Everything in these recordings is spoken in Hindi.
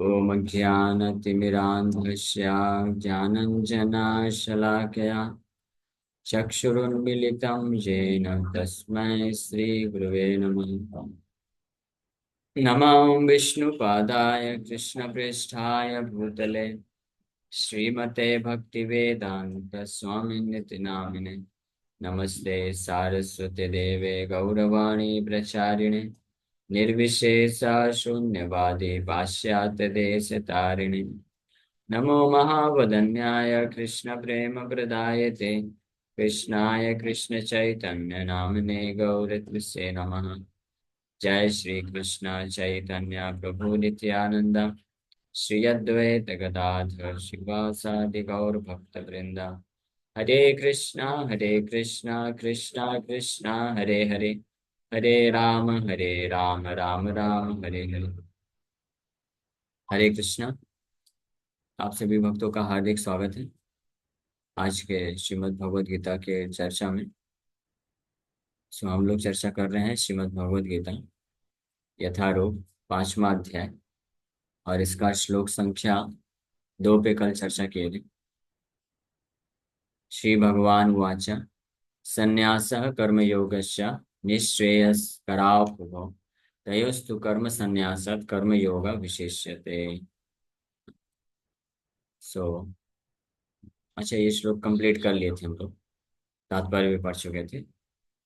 ॐ ज्ञानतिमिरान्धस्य ज्ञानञ्जनशलाकया चक्षुरुन्मिलितं येन तस्मै श्रीगुरवे नमः। नमो विष्णुपादाय कृष्णप्रेष्ठाय भूतले श्रीमते भक्तिवेदान्त स्वामिनिति नामिने। नमस्ते सारस्वते देवे गौरवाणी प्रचारिणे निर्विशेष शून्यवादी पाश्चात्य देश तारिणे। नमो महावदन्याय कृष्ण प्रेम प्रदायते कृष्णाय कृष्ण चैतन्य नामने गौरत्से नमः। जय श्री कृष्ण चैतन्य प्रभु नित्यानंद श्री अद्वैत गदाधर शिवासादि गौर भक्त वृंदा। हरे कृष्णा कृष्णा कृष्णा हरे हरे, हरे राम राम राम हरे हरे। हरे कृष्णा। आप सभी भक्तों का हार्दिक स्वागत है आज के श्रीमद् भगवद गीता के चर्चा में। हम लोग चर्चा कर रहे हैं श्रीमद् भगवद गीता यथारूप 5वां अध्याय, और इसका श्लोक संख्या 2 पे कल चर्चा किए थे। श्री भगवान उवाच संन्यासः कर्मयोगस्य निःश्रेयस्करावुभौ तयोस्तु कर्म संन्यासात् कर्मयोग विशिष्यते। सो अच्छा, ये श्लोक कंप्लीट कर लिए थे हम लोग, तात्पर्य भी पढ़ चुके थे।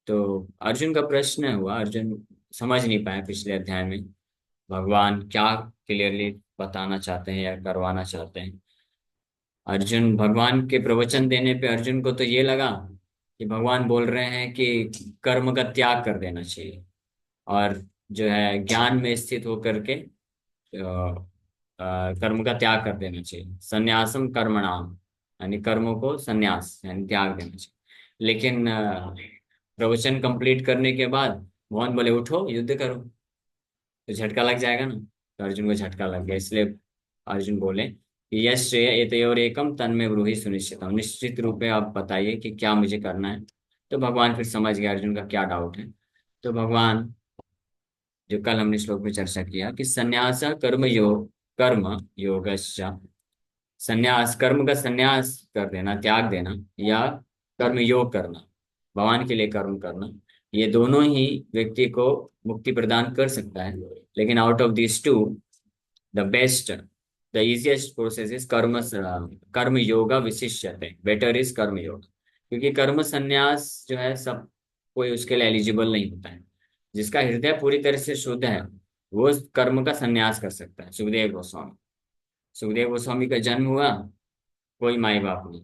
तो अर्जुन का प्रश्न हुआ, अर्जुन समझ नहीं पाया पिछले अध्याय में भगवान क्या क्लियरली बताना चाहते हैं या करवाना चाहते हैं। अर्जुन भगवान के प्रवचन देने पे अर्जुन को तो ये लगा कि भगवान बोल रहे हैं कि कर्म का त्याग कर देना चाहिए, और जो है ज्ञान में स्थित होकर के कर्म का त्याग कर देना चाहिए। संन्यासम कर्मणाम, यानी कर्मों को संन्यास यानी त्याग देना चाहिए। लेकिन प्रवचन कंप्लीट करने के बाद भगवान बोले उठो युद्ध करो, तो झटका लग जाएगा ना। तो अर्जुन को झटका लग गया, इसलिए अर्जुन बोले कि यश श्रेय एतयोर एकम तन्मे ब्रूहि सुनिश्चितम, निश्चित रूप में आप बताइए कि क्या मुझे करना है। तो भगवान फिर समझ गया अर्जुन का क्या डाउट है। तो भगवान, जो कल हमने श्लोक में चर्चा किया कि संन्यास कर्म योगश्च, संन्यास कर्म का संन्यास कर देना, त्याग देना, या कर्म योग करना, भगवान के लिए कर्म करना, ये दोनों ही व्यक्ति को मुक्ति प्रदान कर सकता है। लेकिन out of this two the best, the easiest process is कर्म योगा विशिष्यते, बेटर इज कर्म योग। क्योंकि कर्म संन्यास जो है सब कोई उसके लिए एलिजिबल नहीं होता है। जिसका हृदय पूरी तरह से शुद्ध है वो कर्म का संन्यास कर सकता है। सुखदेव गोस्वामी का जन्म हुआ, कोई माई बाप नहीं,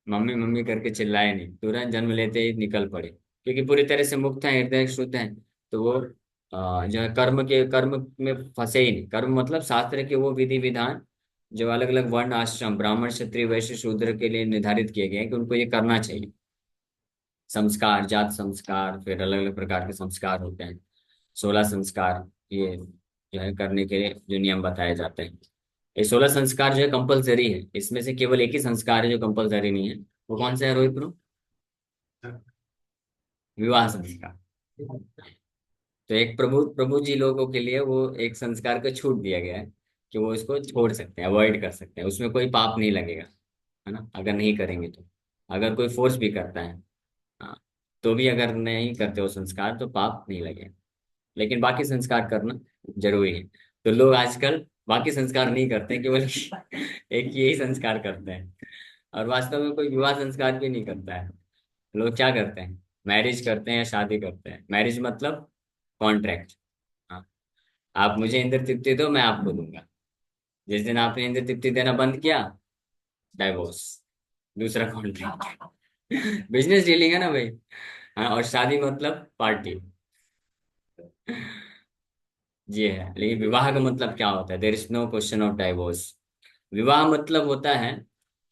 मम्मी मम्मी करके चिल्लाए नहीं, तुरंत जन्म लेते ही निकल पड़े, क्योंकि पूरी तरह से मुक्त है, हृदय शुद्ध है। तो वो जो है कर्म में फंसे ही नहीं। कर्म मतलब शास्त्र के वो विधि विधान जो अलग अलग वर्ण आश्रम ब्राह्मण क्षत्रिय वैश्य शूद्र के लिए निर्धारित किए गए हैं कि उनको ये करना चाहिए। संस्कार, जात संस्कार, फिर अलग अलग प्रकार के संस्कार होते हैं, 16 संस्कार, ये जो है करने के लिए जो नियम बताए जाते हैं। ये 16 संस्कार जो है कंपलसरी है, इसमें से केवल एक ही संस्कार है जो कंपलसरी नहीं है। वो कौन सा है रोहित ब्रो? विवाह संस्कार। तो एक प्रभु प्रभु जी लोगों के लिए वो एक संस्कार को छूट दिया गया है कि वो इसको छोड़ सकते हैं, अवॉइड कर सकते हैं, उसमें कोई पाप नहीं लगेगा, है ना, अगर नहीं करेंगे तो। अगर कोई फोर्स भी करता है, हाँ, तो भी अगर नहीं करते वो संस्कार तो पाप नहीं लगेगा। लेकिन बाकी संस्कार करना जरूरी है। तो लोग आजकल बाकी संस्कार नहीं करते, केवल एक यही संस्कार करते हैं, और वास्तव में कोई विवाह संस्कार भी नहीं करता है। लोग क्या करते हैं, मैरिज करते हैं या शादी करते हैं। मैरिज मतलब कॉन्ट्रैक्ट। हाँ, आप मुझे इंद्र तृप्ति दो, मैं आपको दूंगा। जिस दिन आपने इंद्र तृप्ति देना बंद किया, डाइवोर्स, दूसरा कॉन्ट्रैक्ट। बिजनेस डीलिंग है ना भाई। हाँ, और शादी मतलब पार्टी। ये है, लेकिन विवाह का मतलब क्या होता है? There is no question of divorce. विवाह मतलब होता है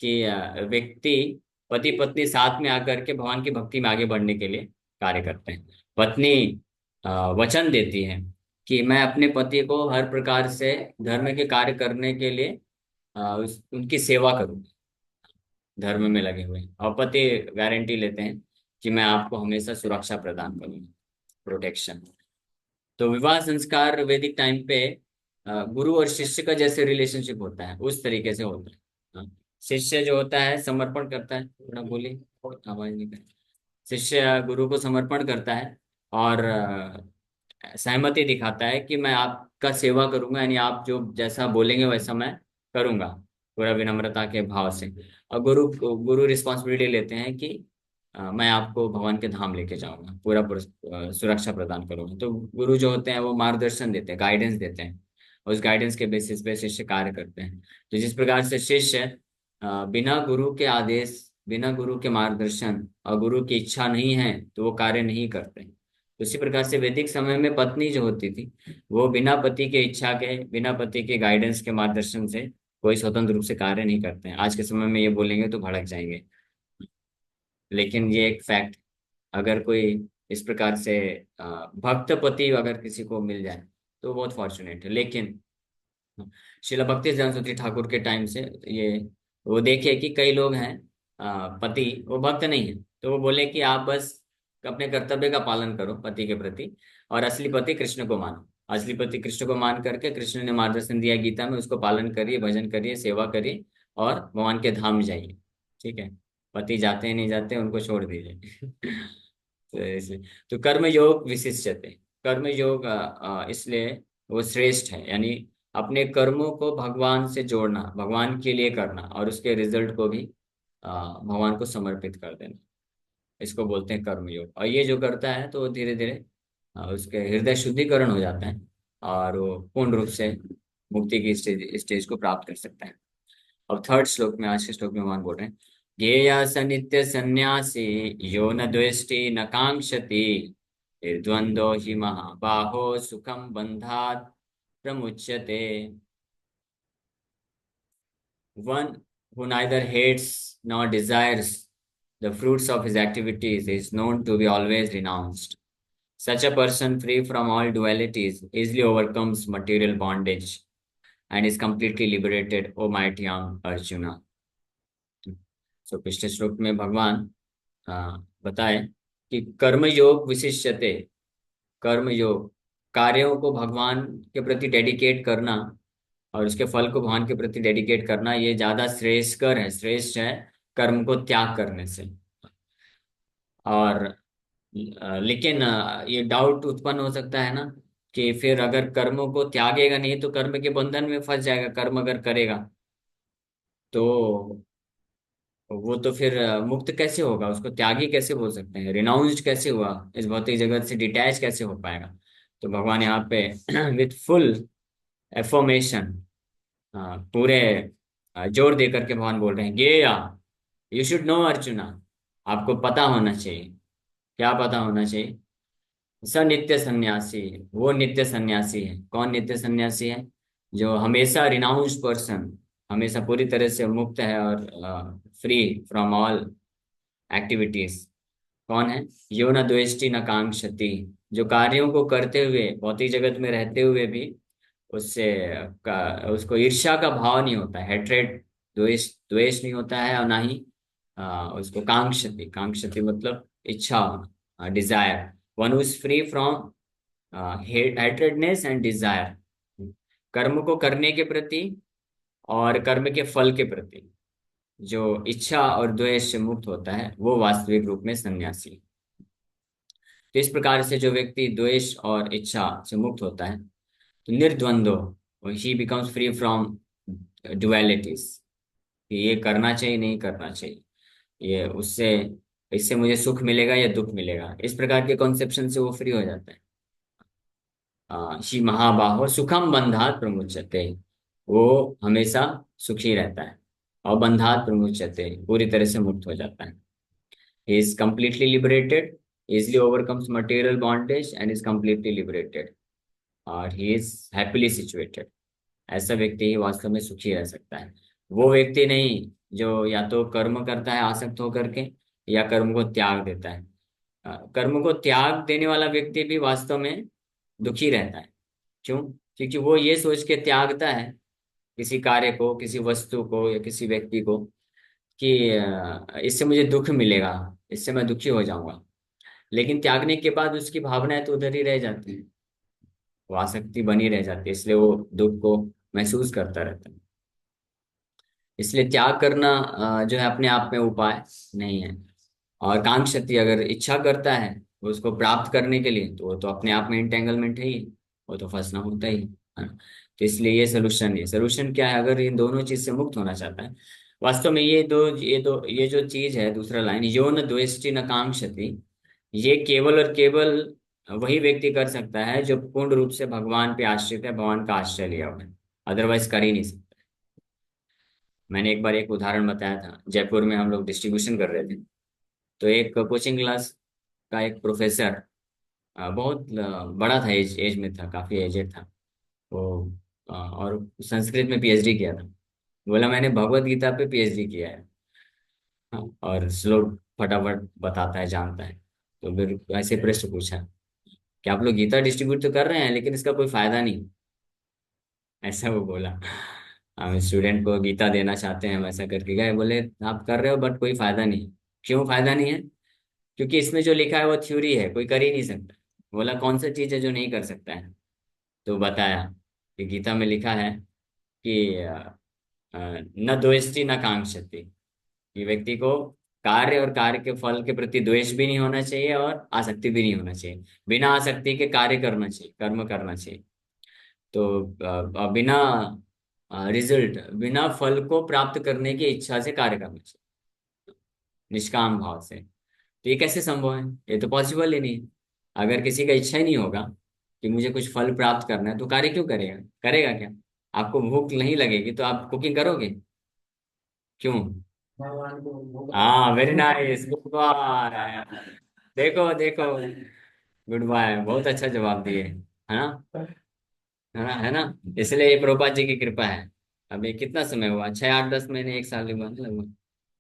कि व्यक्ति पति पत्नी साथ में आकर के भगवान की भक्ति में आगे बढ़ने के लिए कार्य करते हैं। पत्नी वचन देती है कि मैं अपने पति को हर प्रकार से धर्म के कार्य करने के लिए उनकी सेवा करूंगी, धर्म में लगे हुए। और पति गारंटी लेते हैं कि मैं आपको हमेशा सुरक्षा प्रदान करूंगा, प्रोटेक्शन। तो विवाह संस्कार वैदिक टाइम पे गुरु और शिष्य का जैसे रिलेशनशिप होता है उस तरीके से होता है। हाँ, शिष्य जो होता है समर्पण करता है, थोड़ा बोलिए, आवाज नहीं कर। शिष्य गुरु को समर्पण करता है और सहमति दिखाता है कि मैं आपका सेवा करूंगा, यानी आप जो जैसा बोलेंगे वैसा मैं करूंगा, पूरा विनम्रता के भाव से। और गुरु गुरु रिस्पॉन्सिबिलिटी लेते हैं कि मैं आपको भगवान के धाम लेके जाऊंगा, पूरा सुरक्षा प्रदान करूंगा। तो गुरु जो होते हैं वो मार्गदर्शन देते हैं, गाइडेंस देते हैं, और उस गाइडेंस के बेसिस पे शिष्य कार्य करते हैं। तो जिस प्रकार से शिष्य बिना गुरु के आदेश, बिना गुरु के मार्गदर्शन और गुरु की इच्छा नहीं है तो वो कार्य नहीं करते। उसी प्रकार से वैदिक समय में पत्नी जो होती थी वो बिना पति के इच्छा के, बिना पति के गाइडेंस के मार्गदर्शन से कोई स्वतंत्र रूप से कार्य नहीं करते हैं। आज के समय में ये बोलेंगे तो भड़क जाएंगे, लेकिन ये एक फैक्ट। अगर कोई इस प्रकार से भक्त पति अगर किसी को मिल जाए तो बहुत फॉर्चुनेट है। लेकिन शिला भक्ति सरस्वती ठाकुर के टाइम से ये वो देखे कि कई लोग हैं पति वो भक्त नहीं है, तो वो बोले कि आप बस अपने कर्तव्य का पालन करो पति के प्रति, और असली पति कृष्ण को मानो। असली पति कृष्ण को मान करके, कृष्ण ने मार्गदर्शन दिया गीता में, उसको पालन करिए, भजन करिए, सेवा करिए और भगवान के धाम जाइए। ठीक है, पति जाते हैं नहीं जाते उनको छोड़ दीजिए। तो इसलिए तो कर्म योग विशिष्यते, कर्म योग इसलिए वो श्रेष्ठ है, यानी अपने कर्मों को भगवान से जोड़ना, भगवान के लिए करना और उसके रिजल्ट को भी भगवान को समर्पित कर देना, इसको बोलते हैं कर्मयोग। और ये जो करता है तो धीरे धीरे उसके हृदय शुद्धिकरण हो जाता है और वो पूर्ण रूप से मुक्ति की स्टेज स्टेज को प्राप्त कर सकता है। अब थर्ड श्लोक में, आज के श्लोक में भगवान बोल रहे हैं, ज्ञेय स नित्य संन्यासी यो न द्वेष्टि न कांक्षति निर्द्वंद्वो हि महाबाहो सुखम बंधात् प्रमुच्यते। One who neither hates nor desires the fruits of his activities is known to be always renounced. Such a person, free from all dualities, easily overcomes material bondage and is completely liberated, O mighty young Arjuna. So, पिछले श्लोक में भगवान बताए कि कर्म योग विशिष्यते, कर्म योग कार्यों को भगवान के प्रति डेडिकेट करना और उसके फल को भगवान के प्रति डेडिकेट करना ये ज्यादा श्रेयस्कर है, श्रेष्ठ है कर्म को त्याग करने से। और लेकिन ये डाउट उत्पन्न हो सकता है ना कि फिर अगर कर्मों को त्यागेगा नहीं तो कर्म के बंधन में फंस जाएगा, कर्म अगर करेगा तो वो तो फिर मुक्त कैसे होगा, उसको त्यागी कैसे बोल सकते हैं, रिनाउंस्ड कैसे हुआ, इस भौतिक जगत से डिटैच कैसे हो पाएगा। तो भगवान यहाँ पे विथ फुल एफर्मेशन, पूरे जोर दे करके भगवान बोल रहे हैं, गेया यू शुड नो अर्जुना, आपको पता होना चाहिए। क्या पता होना चाहिए? स नित्य सन्यासी, वो नित्य सन्यासी है। कौन नित्य सन्यासी है? जो हमेशा रिनाउंस पर्सन, हमेशा पूरी तरह से मुक्त है और फ्री फ्रॉम ऑल एक्टिविटीज। कौन है? यो न द्वेष्टि न कांक्षति, जो कार्यों को करते हुए भौतिक जगत में रहते हुए भी उससे उसको ईर्ष्या का भाव नहीं होता है, हेट्रेड, द्वेष द्वेष नहीं होता है, और ना ही उसको कांक्षति, कांक्षति मतलब इच्छा होना, desire. One who is free from hatredness and desire, कर्म को करने के प्रति और कर्म के फल के प्रति जो इच्छा और द्वेष से मुक्त होता है वो वास्तविक रूप में सन्यासी है। तो इस प्रकार से जो व्यक्ति द्वेष और इच्छा से मुक्त होता है तो निर्द्वंद्व, he becomes free from dualities, कि ये करना चाहिए नहीं करना चाहिए, ये उससे, इससे मुझे सुख मिलेगा या दुख मिलेगा, इस प्रकार के कॉन्सेप्शन से वो फ्री हो जाता है। श्री महाबाहो सुखम बंधात प्रमुच्यते, वो हमेशा सुखी रहता है और बंधात प्रमुच्यते पूरी तरह से मुक्त हो जाता है। He is completely liberated, easily overcomes material bondage and is completely liberated, और ही इज हैप्पीली सिचुएटेड। ऐसा व्यक्ति ही वास्तव में सुखी रह सकता है, वो व्यक्ति नहीं जो या तो कर्म करता है आसक्त होकर के या कर्म को त्याग देता है। कर्म को त्याग देने वाला व्यक्ति भी वास्तव में दुखी रहता है। क्यों? क्योंकि वो ये सोच के त्यागता है किसी कार्य को, किसी वस्तु को या किसी व्यक्ति को कि इससे मुझे दुख मिलेगा, इससे मैं दुखी हो जाऊंगा। लेकिन त्यागने के बाद उसकी भावनाएं तो उधर ही रह जाती हैं। वो आसक्ति बनी रह जाती है, इसलिए वो दुख को महसूस करता रहता है। इसलिए त्याग करना जो है अपने आप में उपाय नहीं है। और कांक्षति अगर इच्छा करता है उसको प्राप्त करने के लिए, तो वो तो अपने आप में इंटेंगलमेंट है ही, वो तो फंसना होता ही है ना। तो इसलिए ये सोल्यूशन है। सोल्यूशन क्या है? अगर इन दोनों चीज से मुक्त होना चाहता है, वास्तव में ये जो चीज है, दूसरा लाइन, यो न द्वेष्टि न कांक्षति, ये केवल और केवल वही व्यक्ति कर सकता है जो पूर्ण रूप से भगवान पे आश्रित है, भगवान का आश्रय लिया हुआ है। अदरवाइज कर ही नहीं सकता। मैंने एक बार एक उदाहरण बताया था, जयपुर में हम लोग डिस्ट्रीब्यूशन कर रहे थे। तो एक कोचिंग क्लास का एक प्रोफेसर, बहुत बड़ा था, एज में था, काफी एजेड था वो। और संस्कृत में पीएचडी किया था। बोला मैंने भगवत गीता पे पीएचडी किया है। हाँ, और श्लोक फटाफट बताता है, जानता है। तो फिर ऐसे प्रश्न पूछा कि आप लोग गीता डिस्ट्रीब्यूट तो कर रहे हैं, लेकिन इसका कोई फायदा नहीं, ऐसा वो बोला। हम स्टूडेंट को गीता देना चाहते हैं, हम ऐसा करके गए। बोले आप कर रहे हो बट कोई फायदा नहीं। क्यों फायदा नहीं है? क्योंकि इसमें जो लिखा है वो थ्योरी है, कोई कर ही नहीं सकता। बोला कौन सा चीज है जो नहीं कर सकता है? तो बताया कि गीता में लिखा है कि न द्वेष्टि न कांक्षति, कि व्यक्ति को कार्य और कार्य के फल के प्रति द्वेष भी नहीं होना चाहिए और आसक्ति भी नहीं होना चाहिए। बिना आसक्ति के कार्य करना चाहिए, कर्म करना चाहिए। तो बिना रिजल्ट, बिना फल को प्राप्त करने की इच्छा से कार्य करना चाहिए, निष्काम भाव से। तो ये कैसे संभव है? ये तो पॉसिबल ही नहीं। अगर किसी का इच्छा ही नहीं होगा कि मुझे कुछ फल प्राप्त करना है, तो कार्य क्यों करेगा? करेगा क्या? आपको भूख नहीं लगेगी तो आप कुकिंग करोगे? क्यों? हाँ, वेरी नाइस, गुड बाय। देखो देखो, गुड बाय, बहुत अच्छा जवाब दिए, है ना? है ना? इसलिए ये प्रभुपाद जी की कृपा है। अभी कितना समय हुआ, 6 8 10 महीने, 1 साल हुआ ना लगभग।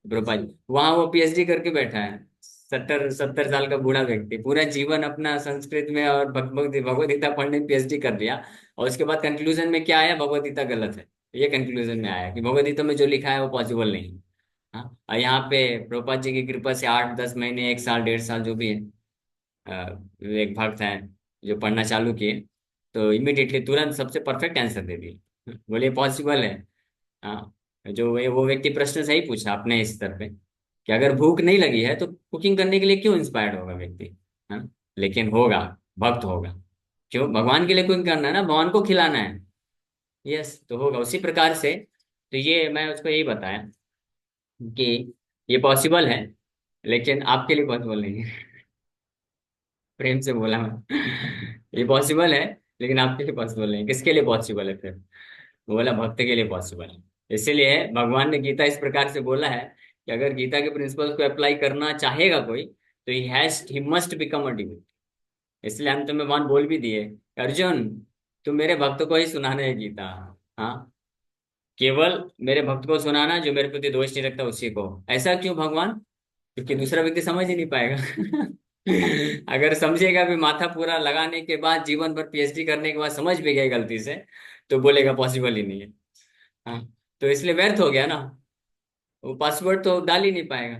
प्रभुपाद जी वहां वो पीएचडी करके बैठा है। 70 70 साल का बूढ़ा व्यक्ति, पूरा जीवन अपना संस्कृत में और भगवत गीता पढ़ने में पीएचडी कर लिया। और उसके बाद कंक्लूजन में क्या आया? भगवत गीता गलत है। ये कंक्लूजन में आया कि भगवत गीता में जो लिखा है वो पॉसिबल नहीं है। हाँ, और यहाँ पे प्रभुपाद जी की कृपा से 8 10 महीने, 1 साल 1.5 साल जो भी है, एक भक्त हैं जो पढ़ना चालू किए, तो इमिडिएटली तुरंत सबसे परफेक्ट आंसर दे दिए। बोले पॉसिबल है। हाँ, जो वो व्यक्ति प्रश्न सही पूछा अपने स्तर पे, कि अगर भूख नहीं लगी है तो कुकिंग करने के लिए क्यों इंस्पायर्ड होगा व्यक्ति, है ना? लेकिन होगा, भक्त होगा। क्यों? भगवान के लिए कुकिंग करना है ना, भगवान को खिलाना है। यस, तो होगा उसी प्रकार से। तो ये मैं उसको यही बताया कि ये पॉसिबल है, लेकिन आपके लिए पॉसिबल नहीं है। प्रेम से बोला मैं। ये पॉसिबल है, लेकिन आपके लिए पॉसिबल नहीं। किसके लिए पॉसिबल है फिर? वो बोला भक्त के लिए पॉसिबल है। इसीलिए भगवान ने गीता इस प्रकार से बोला है कि अगर गीता के प्रिंसिपल्स को अप्लाई करना चाहेगा कोई, तो he must become a devotee. इसलिए हम तुम्हें भगवान बोल भी दिए कि अर्जुन, तुम मेरे भक्त को ही सुनाना है गीता। हाँ, केवल मेरे भक्त को सुनाना, जो मेरे प्रति दोष नहीं रखता उसी को। ऐसा क्यों भगवान? क्योंकि दूसरा व्यक्ति समझ ही नहीं पाएगा। अगर समझेगा भी, माथा पूरा लगाने के बाद, जीवन भर पीएचडी करने के बाद समझ भी गए गलती से, तो बोलेगा पॉसिबल ही नहीं है। हाँ, तो इसलिए व्यर्थ हो गया ना, वो पासवर्ड तो डाल ही नहीं पाएगा।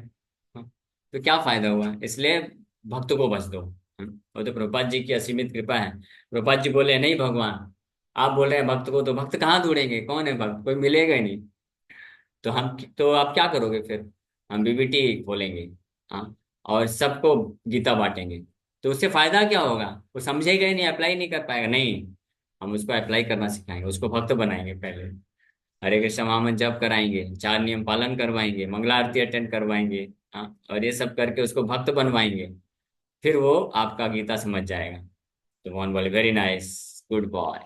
हाँ, तो क्या फायदा हुआ? इसलिए भक्त को बच दो। वो तो प्रभुपाद जी की असीमित कृपा है। प्रभुपाद जी बोले नहीं भगवान, आप बोल रहे हैं भक्त को, तो भक्त कहाँ ढूंढेंगे? कौन है भक्त? कोई मिलेगा ही नहीं। तो आप क्या करोगे फिर? हम बीबीटी खोलेंगे, हाँ, और सबको गीता बांटेंगे। तो उससे फायदा क्या होगा? वो समझेगा ही नहीं, अप्लाई नहीं कर पाएगा। नहीं, हम उसको अप्लाई करना सिखाएंगे, उसको भक्त बनाएंगे पहले। हरे कृष्ण महामंत्र जप कराएंगे, 4 नियम पालन करवाएंगे, मंगला आरती अटेंड करवाएंगे, हाँ, और ये सब करके उसको भक्त बनवाएंगे। फिर वो आपका गीता समझ जाएगा। तो मोहन बोले वेरी नाइस, गुड बॉय,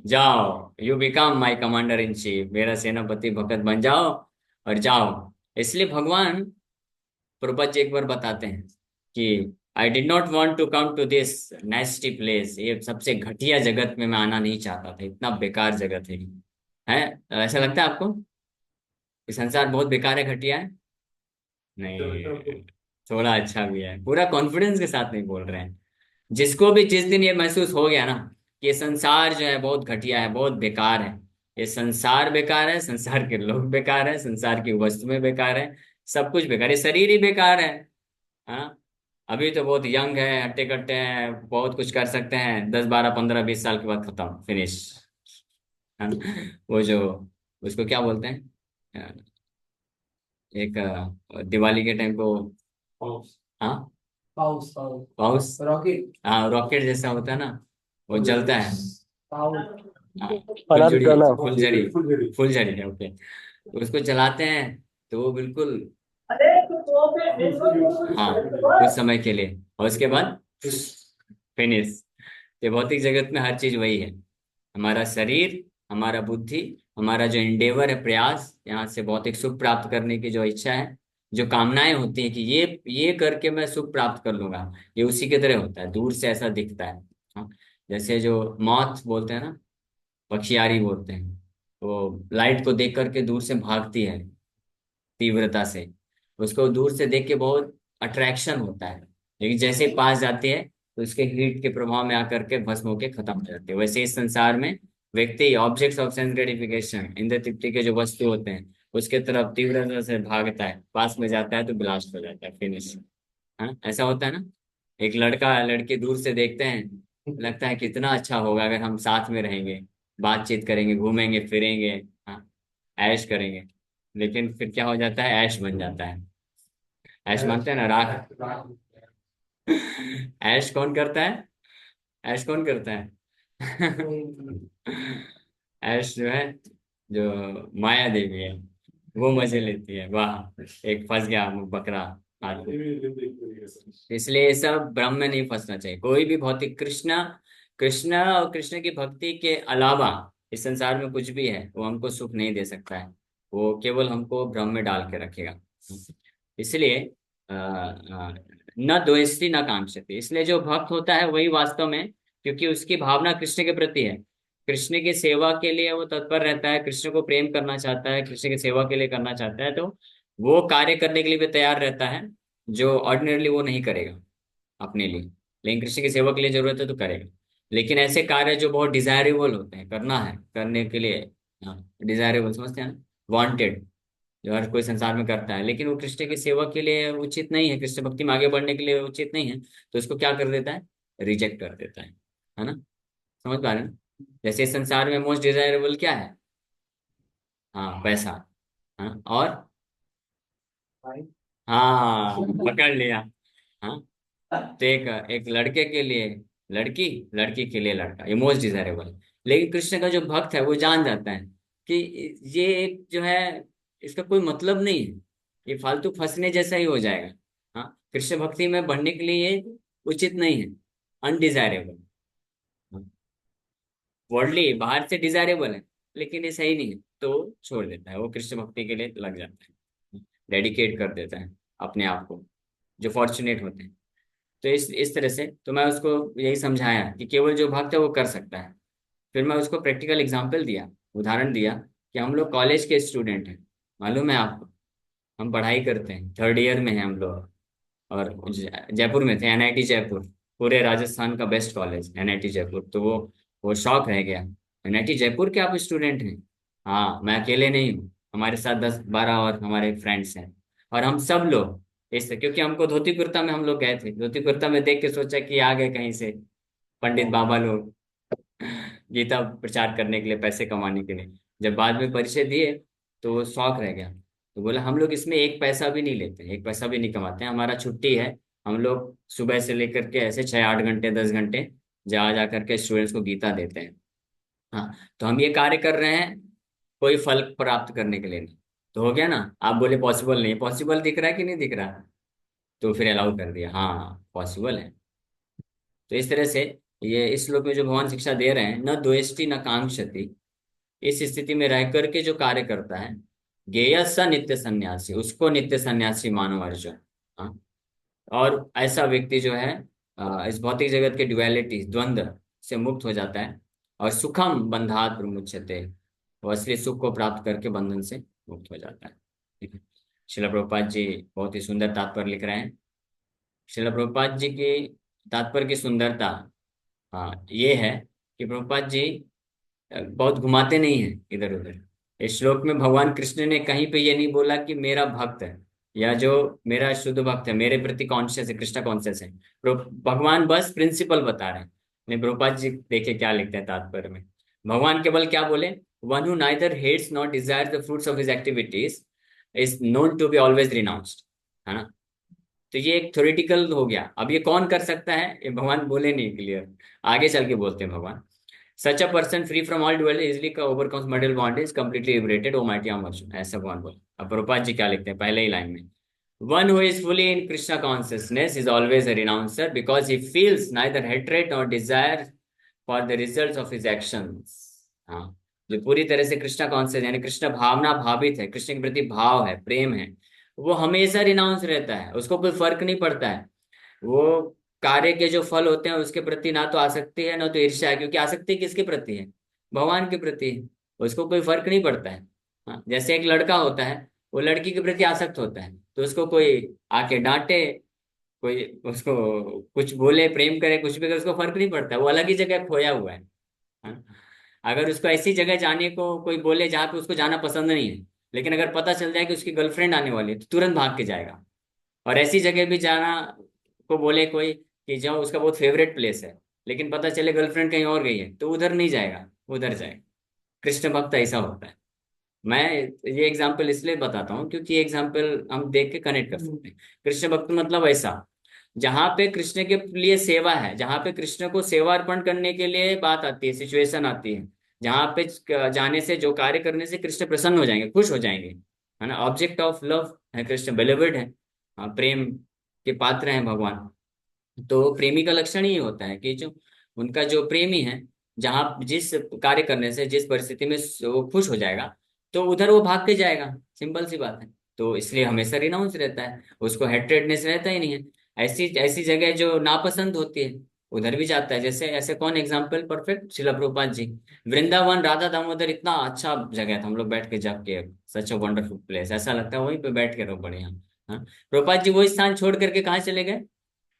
जाओ, you become my commander in chief, मेरा सेनापति भगत बन जाओ और जाओ। इसलिए भगवान, प्रभुपाद जी एक बार बताते हैं कि I did not want to come to this nasty place, ये सबसे घटिया जगत में मैं आना नहीं चाहता था, इतना बेकार जगत है। ऐसा लगता है आपको कि संसार बहुत बेकार है, घटिया है? नहीं, थोड़ा अच्छा भी है। पूरा कॉन्फिडेंस के साथ नहीं बोल रहे हैं। जिसको भी जिस दिन ये महसूस हो गया ना कि ये संसार जो है बहुत घटिया है, बहुत बेकार है, ये संसार बेकार है, संसार के लोग बेकार है, संसार की वस्तुएं बेकार है, सब कुछ बेकार है, शरीर ही बेकार है। हाँ, अभी तो बहुत यंग है, हट्टे कट्टे हैं, बहुत कुछ कर सकते हैं, 10 12 15 20 साल के बाद खत्म, फिनिश, है ना? वो जो, उसको क्या बोलते हैं, एक दिवाली के टाइम को, पाउस हाँ, पाउस पाउस पाउस, रॉकेट हाँ रॉकेट जैसा होता है ना, वो जलता है। पाउस हाँ, अनार फुलझड़ी, दाना। फुलझड़ी, फुलझड़ी है, ओके। तो उसको जलाते हैं, तो वो बिल्कुल, हाँ, कुछ समय के लिए, और उसके बाद फिनिश। ये भौतिक जगत में हर चीज वही है, हमारा शरीर, हमारा बुद्धि, हमारा जो इंडेवर है, प्रयास, यहाँ से भौतिक सुख प्राप्त करने की जो इच्छा है, जो कामनाएं होती हैं कि ये करके मैं सुख प्राप्त कर लूंगा, ये उसी की तरह होता है, दूर से ऐसा दिखता है। हाँ, जैसे जो मौत बोलते हैं ना, पखियारी बोलते हैं, वो लाइट को देख करके दूर से भागती है तीव्रता से, उसको दूर से देख के बहुत अट्रैक्शन होता है, लेकिन जैसे ही पास जाती है तो उसके हीट के प्रभाव में आकर के भस्म होके खत्म हो जाती है। वैसे इस संसार में व्यक्ति ऑब्जेक्ट्स ऑफ सेंस ग्रेटिफिकेशन, इंद्र तृप्ति के जो वस्तु होते हैं उसके तरफ तीव्रता से भागता है, पास में जाता है तो ब्लास्ट हो जाता है, फिनिश। हाँ, ऐसा होता है ना, एक लड़का लड़की दूर से देखते हैं, लगता है कितना अच्छा होगा अगर हम साथ में रहेंगे, बातचीत करेंगे, घूमेंगे फिरेंगे, हाँ, ऐश करेंगे, लेकिन फिर क्या हो जाता है, ऐश बन जाता है। ऐश मानते हैं ना, राख। ऐश कौन करता है, ऐश कौन करता है? ऐश जो है, जो माया देवी है, वो मजे लेती है, वाह, एक फंस गया बकरा हाथ में। इसलिए ये सब भ्रम में नहीं फंसना चाहिए, कोई भी भौतिक, कृष्णा, कृष्णा और कृष्ण की भक्ति के अलावा इस संसार में कुछ भी है वो हमको सुख नहीं दे सकता है, वो केवल हमको भ्रम में डाल के रखेगा। इसलिए न द्वेष्टि न कांक्षति, इसलिए जो भक्त होता है वही वास्तव में, क्योंकि उसकी भावना कृष्ण के प्रति है, कृष्ण की सेवा के लिए वो तत्पर रहता है, कृष्ण को प्रेम करना चाहता है, कृष्ण की सेवा के लिए करना चाहता है, तो वो कार्य करने के लिए भी तैयार रहता है, जो ऑर्डिनरली वो नहीं करेगा अपने लिए, लेकिन कृष्ण की सेवा के लिए जरूरत है तो करेगा। लेकिन ऐसे कार्य जो बहुत डिजायरेबल होते हैं, करना है करने के लिए, हाँ, डिजायरेबल समझते हैं ना, वांटेड, जो हर कोई संसार में करता है, लेकिन वो कृष्ण की सेवा के लिए उचित नहीं है, कृष्ण भक्ति में आगे बढ़ने के लिए उचित नहीं है, तो उसको क्या कर देता है, रिजेक्ट कर देता है ना? समझ पा रहे हैं ना? जैसे इस संसार में मोस्ट डिजायरेबल क्या है, हाँ, पैसा, हाँ, और, हाँ, पकड़ लिया, हाँ, तो एक एक लड़के के लिए लड़की, लड़की के लिए लड़का, ये मोस्ट डिजायरेबल। लेकिन कृष्ण का जो भक्त है वो जान जाता है कि ये एक जो है, इसका कोई मतलब नहीं है, ये फालतू फंसने जैसा ही हो जाएगा। हाँ, कृष्ण भक्ति में बढ़ने के लिए ये उचित नहीं है, अनडिजायरेबल, वर्ल्डली बाहर से डिजायरेबल है, लेकिन ये सही नहीं है, तो छोड़ देता है, वो कृष्ण भक्ति के लिए लग जाता है, डेडिकेट कर देता है अपने आप को, जो फॉर्चुनेट होते हैं। तो इस तरह से तो मैं उसको यही समझाया कि केवल जो भक्त है वो कर सकता है। फिर मैं उसको प्रैक्टिकल एग्जांपल दिया, उदाहरण दिया, कि हम लोग कॉलेज के स्टूडेंट हैं, मालूम है आपको, हम पढ़ाई करते हैं, थर्ड ईयर में हैं हम लोग, और जयपुर में थे, एनआईटी जयपुर, पूरे राजस्थान का बेस्ट कॉलेज एनआईटी जयपुर, तो वो शौक रह गया, एनआईटी जयपुर के आप स्टूडेंट हैं? हाँ, मैं अकेले नहीं हूँ, हमारे साथ 10 12 और हमारे फ्रेंड्स हैं, और हम सब लोग इससे, क्योंकि हमको धोती कुर्ता में हम लोग गए थे, धोती कुर्ता में देख के सोचा कि आ गए कहीं से पंडित बाबा लोग गीता प्रचार करने के लिए, पैसे कमाने के लिए। जब बाद में परिचय दिए तो वो शौक रह गया, तो बोला हम लोग इसमें एक पैसा भी नहीं लेते, एक पैसा भी नहीं कमाते हैं, हमारा छुट्टी है, हम लोग सुबह से लेकर के ऐसे 6 8 घंटे 10 घंटे जा जा करके स्टूडेंट्स को गीता देते हैं। हाँ, तो हम ये कार्य कर रहे हैं कोई फल प्राप्त करने के लिए नहीं। तो हो गया ना, आप बोले पॉसिबल नहीं, पॉसिबल दिख रहा है कि नहीं दिख रहा? तो फिर अलाउ कर दिया, हाँ पॉसिबल है। तो इस तरह से ये इस श्लोक में जो भगवान शिक्षा दे रहे हैं, न द्वेष्टि न कांक्षति, इस स्थिति में रह करके जो कार्य करता है, ज्ञेय स नित्य सन्यासी, उसको नित्य सन्यासी मानो अर्जुन। हाँ, और ऐसा व्यक्ति जो है इस भौतिक जगत के ड्युअलिटी, द्वंद्व से मुक्त हो जाता है, और सुखम बंधात प्रमुच्यते, वो असली सुख को प्राप्त करके बंधन से मुक्त हो जाता है। ठीक है, श्रील प्रभुपाद जी बहुत ही सुंदर तात्पर्य लिख रहे हैं। श्रील प्रभुपाद जी की तात्पर्य की सुंदरता, हाँ, ये है कि प्रभुपाद जी बहुत घुमाते नहीं हैं इधर उधर। इस श्लोक में भगवान कृष्ण ने कहीं पे ये नहीं बोला कि मेरा भक्त है, या जो मेरा शुद्ध भक्त है, मेरे प्रति कॉन्शियस है, कृष्णा कॉन्शियस है, भगवान बस प्रिंसिपल बता रहे हैं। नहीं, प्रभुपाद जी देखिए क्या लिखते हैं तात्पर्य में। भगवान केवल क्या बोले, one who neither hates not desire the fruits of his activities is known to be always renounced, है ना। तो ये एक थ्योरेटिकल हो गया। अब ये कौन कर सकता है, ये भगवान बोले नहीं क्लियर, आगे चल के बोलते हैं भगवान। Such a person free from all dual easily overcomes material bondage completely liberated O mighty अमर्शन, ऐसा भगवान बोले। अब प्रभुपाद जी क्या लिखते हैं पहले ही लाइन में, one who is fully in Krishna consciousness is always a renouncer because he feels neither hatred nor desire for the results of his actions। हाँ, जो पूरी तरह से कृष्णा कॉन्शियस यानी कृष्ण भावना भावित है, कृष्ण के प्रति भाव है, प्रेम है, वो हमेशा रिनाउंस रहता है, उसको कोई फर्क नहीं पड़ता है। वो कार्य के जो फल होते हैं उसके प्रति ना तो आसक्ति है ना तो ईर्ष्या है, क्योंकि आसक्ति किसके प्रति है, भगवान के प्रति है। उसको कोई फर्क नहीं पड़ता है। हाँ, जैसे एक लड़का होता है, वो लड़की के प्रति आसक्त होता है, तो उसको कोई आके डांटे, कोई उसको कुछ बोले, प्रेम करे, कुछ भी करे, उसको फर्क नहीं पड़ता, वो अलग ही जगह खोया हुआ है। हाँ? अगर उसको ऐसी जगह जाने को कोई बोले जहाँ पे उसको जाना पसंद नहीं है, लेकिन अगर पता चल जाए कि उसकी गर्लफ्रेंड आने वाली है तो तुरंत भाग के जाएगा। और ऐसी जगह भी जाना को बोले कोई कि जो उसका बहुत फेवरेट प्लेस है, लेकिन पता चले गर्लफ्रेंड कहीं और गई है, तो उधर नहीं जाएगा, उधर जाएगा। कृष्ण भक्त ऐसा होता है। मैं ये एग्जाम्पल इसलिए बताता हूँ क्योंकि एग्जाम्पल हम देख के कनेक्ट कर सकते हैं। कृष्ण भक्त मतलब ऐसा, जहां पे कृष्ण के लिए सेवा है, जहां पे कृष्ण को सेवा अर्पण करने के लिए बात आती है, सिचुएशन आती है, जहां पे जाने से, जो कार्य करने से कृष्ण प्रसन्न हो जाएंगे, खुश हो जाएंगे, है ना। ऑब्जेक्ट ऑफ लव है कृष्ण, बिलीवर्ड है। हाँ, प्रेम के पात्र हैं भगवान। तो प्रेमी का लक्षण ही होता है कि जो उनका जो प्रेमी है, जहां जिस कार्य करने से, जिस परिस्थिति में वो खुश हो जाएगा, तो उधर वो भाग के जाएगा, सिंपल सी बात है। तो इसलिए हमेशा रिनाउंस रहता है, उसको हेट्रेडनेस रहता ही नहीं है। ऐसी ऐसी जगह जो नापसंद होती है उधर भी जाता है। जैसे ऐसे कौन एग्जाम्पल परफेक्ट, शिला प्रभुपाद जी। वृंदावन राधा दामोदर इतना अच्छा जगह था, हम लोग बैठ के जब के, सच अ वंडरफुल प्लेस, ऐसा लगता है वहीं पे बैठ के रहो बढ़िया। हाँ, प्रभुपाद जी वही स्थान छोड़ करके कहाँ चले गए,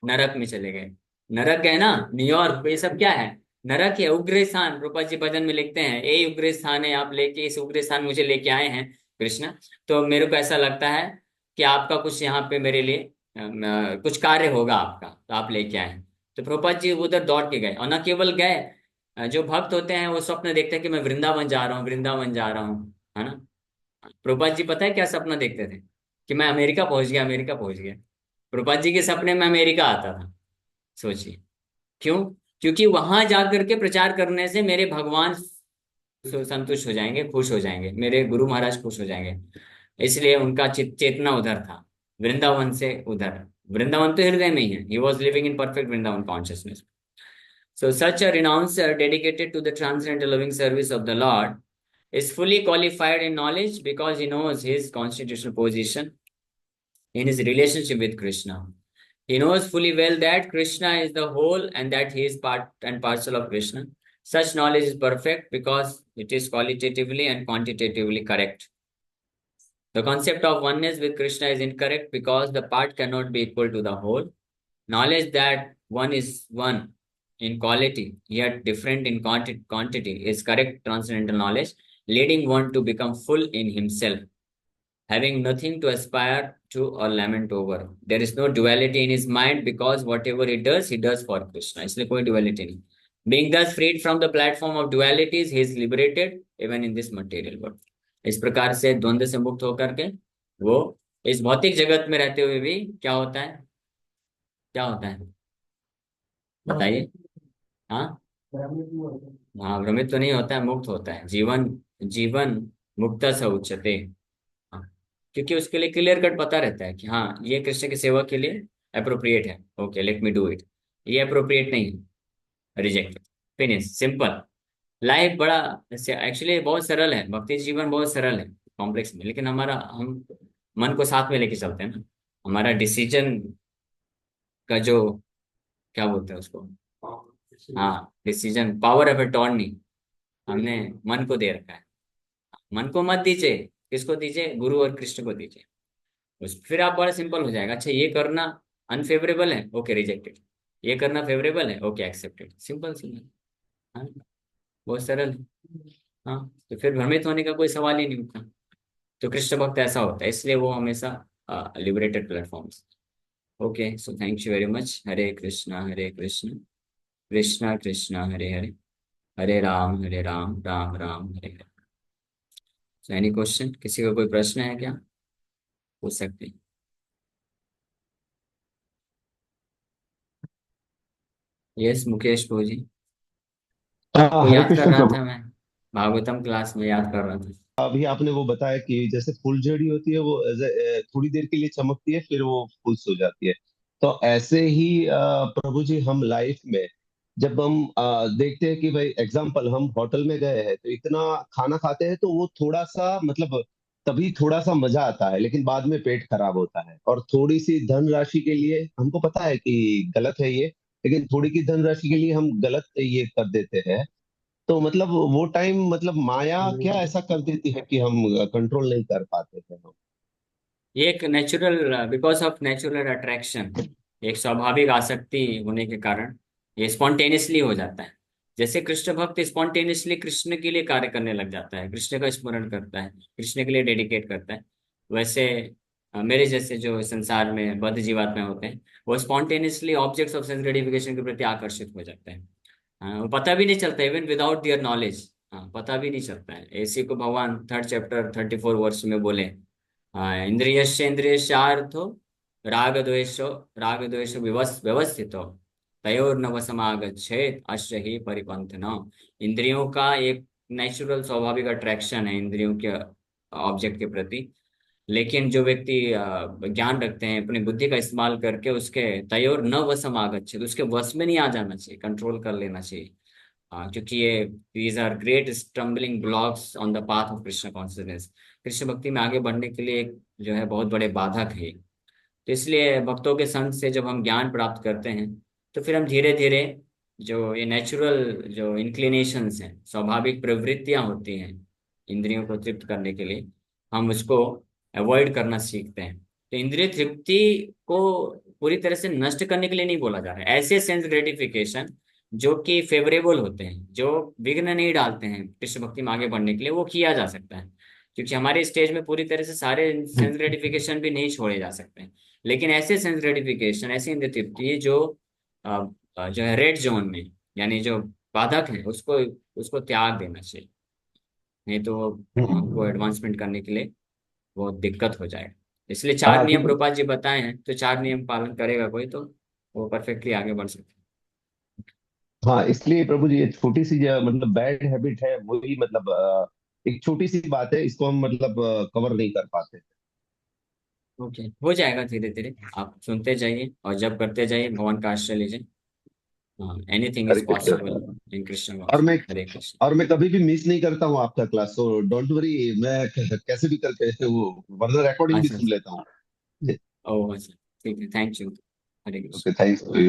नरक में चले गए। नरक गए ना, न्यूयॉर्क, ये सब क्या है, नरक है, उग्र स्थान। रूपा जी भजन में लिखते हैं, ए उग्र स्थान है, आप लेके इस उग्र स्थान मुझे लेके आए हैं कृष्ण। तो मेरे को ऐसा लगता है कि आपका कुछ यहाँ पे मेरे लिए कुछ कार्य होगा आपका, तो आप लेके आए हैं। तो प्रभुपाद जी उधर दौड़ के गए, और न केवल गए, जो भक्त होते हैं वो स्वप्न देखते हैं कि मैं वृंदावन जा रहा हूँ, वृंदावन जा रहा हूँ, है ना। प्रभुपाद जी पता है क्या सपना देखते थे, कि मैं अमेरिका पहुंच गया, अमेरिका पहुंच गया। प्रभुपाद जी के सपने में अमेरिका आता था। सोचिए, क्यों, क्योंकि वहां जाकर के प्रचार करने से मेरे भगवान संतुष्ट हो जाएंगे, खुश हो जाएंगे, मेरे गुरु महाराज खुश हो जाएंगे। इसलिए उनका चेतना उधर था, वृंदावन से उधर। वृंदावन तो हृदय में ही है, he was living in perfect Vrindavan consciousness. So such a renouncer dedicated to the transcendental loving service of the Lord is fully qualified in knowledge because he knows his constitutional position in his relationship with Krishna. He knows fully well that Krishna is the whole and that he is part and parcel of Krishna. Such knowledge is perfect because it is qualitatively and quantitatively correct. The concept of oneness with Krishna is incorrect because the part cannot be equal to the whole. Knowledge that one is one in quality yet different in quantity is correct transcendental knowledge, leading one to become full in himself, having nothing to aspire to or lament over. There is no duality in his mind because whatever he does for Krishna. इसलिए कोई duality नहीं. Being thus freed from the platform of dualities, he is liberated even in this material world. इस प्रकार से द्वंद्व से मुक्त होकर के वो इस भौतिक जगत में रहते हुए भी क्या होता है, क्या होता है बताइए। हाँ, हाँ, भ्रमित तो नहीं होता है, मुक्त होता है। जीवन जीवन मुक्त स उच्यते। हाँ, क्योंकि उसके लिए क्लियर कट पता रहता है कि हाँ ये कृष्ण की सेवा के लिए अप्रोप्रिएट है, okay let me do it. ये अप्रोप्रिएट नहीं है, रिजेक्ट, फिनिश, सिंपल। लाइफ बड़ा एक्चुअली बहुत सरल है, भक्ति जीवन बहुत सरल है, कॉम्प्लेक्स में, लेकिन हमारा हम मन को साथ में लेके चलते हैं ना। हमारा डिसीजन का जो, क्या बोलते हैं उसको, हाँ, डिसीजन पावर ऑफ अटॉर्नी हमने मन को दे रखा है। मन को मत दीजिए, किसको दीजिए, गुरु और कृष्ण को दीजिए। बस फिर आप बड़ा सिंपल हो जाएगा। अच्छा, ये करना अनफेवरेबल है, ओके रिजेक्टेड। ये करना फेवरेबल है, ओके एक्सेप्टेड। सिंपल सिंपल, हाँ, बहुत सरल है। हाँ, तो फिर भ्रमित होने का कोई सवाल ही नहीं उठता। तो कृष्ण भक्त ऐसा होता है, इसलिए वो हमेशा liberated platforms. Okay, so thank you very much. Hare Krishna, Hare Krishna, Krishna Krishna, Hare Hare, Hare Ram, Ram Ram, Hare Hare. So any question? किसी का कोई प्रश्न है क्या? पूछ सकते हैं. यस मुकेश प्रभु जी. हाँ, आपको हरे याद कर कृष्ण रहा प्रभु। था मैं. भागवतम क्लास में याद कर रहा था. अभी आपने वो बताया कि जैसे फुलझड़ी होती है वो थोड़ी देर के लिए चमकती है, फिर वो फुस हो जाती है। तो ऐसे ही प्रभु जी हम लाइफ में जब हम देखते हैं कि भाई एग्जाम्पल हम होटल में गए हैं तो इतना खाना खाते हैं तो वो थोड़ा सा मतलब तभी थोड़ा सा मजा आता है, लेकिन बाद में पेट खराब होता है। और थोड़ी सी धनराशि के लिए हमको पता है कि गलत है ये, लेकिन थोड़ी की धनराशि के लिए हम गलत ये कर देते हैं। तो मतलब वो टाइम मतलब माया क्या ऐसा कर देती है कि हम कंट्रोल नहीं कर पाते थे हम। ये एक natural, because of natural attraction, एक स्वाभाविक आसक्ति होने के कारण ये स्पॉन्टेनियसली हो जाता है. जैसे कृष्ण भक्त स्पॉन्टेनियसली कृष्ण के लिए कार्य करने लग जाता है, कृष्ण का स्मरण करता है, कृष्ण के लिए डेडिकेट करता है. वैसे मेरे जैसे जो संसार में बद्ध जीवात्मा होते हैं, वो spontaneously objects of sense gratification के प्रति आकर्षित हो जाते हैं. वो पता भी नहीं चलता, इवन विदाउट दियर नॉलेज. हाँ, पता भी नहीं चलता है. इसी को भगवान 3 चैप्टर 34 वर्ष में बोले. इन्द्रियस्येन्द्रियस्यार्थो राग द्वेषो व्यवस्थितो तयोर्न वशमागच्छेत् अस्य ही परिपंथन. इंद्रियों का एक नेचुरल स्वाभाविक अट्रैक्शन है इंद्रियों के ऑब्जेक्ट के प्रति. लेकिन जो व्यक्ति ज्ञान रखते हैं, अपनी बुद्धि का इस्तेमाल करके उसके तयोर न वशम आगच्छेत्, उसके वश में नहीं आ जाना चाहिए, कंट्रोल कर लेना चाहिए. क्योंकि ये these are great stumbling blocks on the path of Krishna consciousness. Krishna भक्ति में आगे बढ़ने के लिए एक जो है बहुत बड़े बाधक है. तो इसलिए भक्तों के संग से जब हम ज्ञान प्राप्त करते हैं, तो फिर हम धीरे धीरे जो ये नेचुरल जो इंक्लिनेशंस हैं, स्वाभाविक प्रवृत्तियां होती हैं इंद्रियों को तृप्त करने के लिए, हम उसको अवॉइड करना सीखते हैं. तो इंद्रिय तृप्ति को पूरी तरह से नष्ट करने के लिए नहीं बोला जा रहा है. ऐसे सेंस ग्रेटिफिकेशन जो कि फेवरेबल होते हैं, जो विघ्न नहीं डालते हैं कृष्ण भक्ति में आगे बढ़ने के लिए, वो किया जा सकता है. क्योंकि हमारे स्टेज में पूरी तरह से सारे सेंस ग्रेटिफिकेशन भी नहीं छोड़े जा सकते हैं. लेकिन ऐसे सेंस ग्रेटिफिकेशन, ऐसी इंद्रिय तृप्ति जो जो है रेड जोन में, यानी जो बाधक है, उसको उसको त्याग देना चाहिए. नहीं तो हमको एडवांसमेंट करने के लिए बहुत दिक्कत हो जाएगा. इसलिए 4 नियम क्योंकि प्रभुपाद जी बताए हैं, तो 4 नियम पालन करेगा कोई तो वो परफेक्टली आगे बढ़ सकता हाँ, इसलिए प्रभु जी ये छोटी सी जो मतलब बैड हैबिट है वही मतलब एक छोटी सी बात है, इसको हम मतलब कवर नहीं कर पाते। है. ओके, हो जाएगा धीरे धीरे. आप सुनते जाइए और जब करते जाइए, भगवान का आश्रय लीजिए. हाँ, anything Hare is possible Krishna. In Krishna और कॉन्शियस. मैं हरे कृष्ण. और मैं कभी भी मिस नहीं करता हूँ आपका क्लास, सो डोंट वरी। मैं कैसे भी करके वो वरना रिकॉर्डिंग भी अच्छा सुन अच्छा. लेता हूँ। ओह अच्छा. ठीक है, thank you. Hare okay, Krishna. Thanks.